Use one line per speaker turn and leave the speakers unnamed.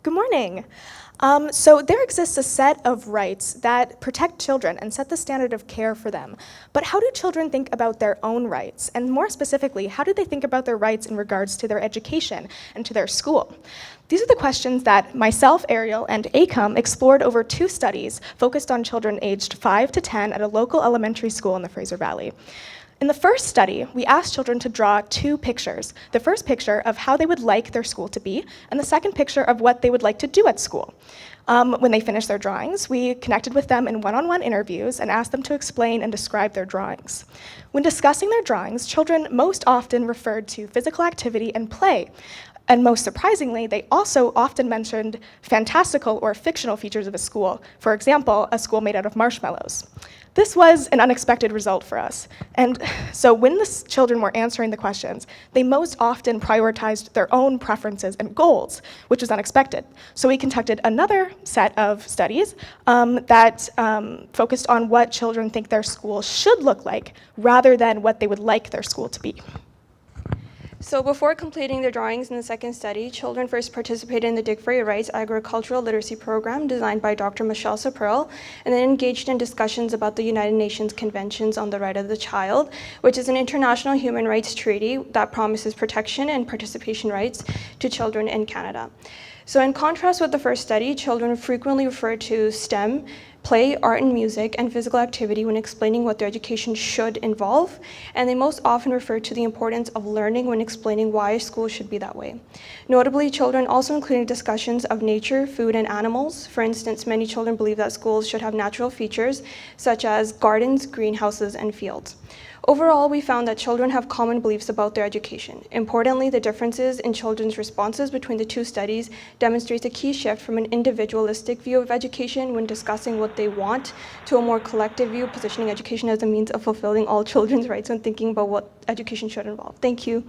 Good morning. So there exists a set of rights that protect children and set the standard of care for them. But how do children think about their own rights? And more specifically, how do they think about their rights in regards to their education and to their school? These are the questions that myself, Ariel, and Ekam explored over 2 studies focused on children aged 5 to 10 at a local elementary school in the Fraser Valley. In the first study, we asked children to draw 2 pictures. The first picture of how they would like their school to be, and the second picture of what they would like to do at school. When they finished their drawings, we connected with them in one-on-one interviews and asked them to explain and describe their drawings. When discussing their drawings, children most often referred to physical activity and play. And most surprisingly, they also often mentioned fantastical or fictional features of a school. For example, a school made out of marshmallows. This was an unexpected result for us. And so when the children were answering the questions, they most often prioritized their own preferences and goals, which was unexpected. So we conducted another set of studies that focused on what children think their school should look like, rather than what they would like their school to be.
So before completing their drawings in the second study, children first participated in the Dig for Your Rights agricultural literacy program designed by Dr. Michelle Sapril, and then engaged in discussions about the United Nations Conventions on the Right of the Child, which is an international human rights treaty that promises protection and participation rights to children in Canada. So in contrast with the first study, children frequently refer to STEM, play, art and music, and physical activity when explaining what their education should involve, and they most often refer to the importance of learning when explaining why school should be that way. Notably, children also included discussions of nature, food, and animals. For instance, many children believe that schools should have natural features such as gardens, greenhouses, and fields. Overall, we found that children have common beliefs about their education. Importantly, the differences in children's responses between the 2 studies demonstrates a key shift from an individualistic view of education when discussing what they want to a more collective view, positioning education as a means of fulfilling all children's rights when thinking about what education should involve. Thank you.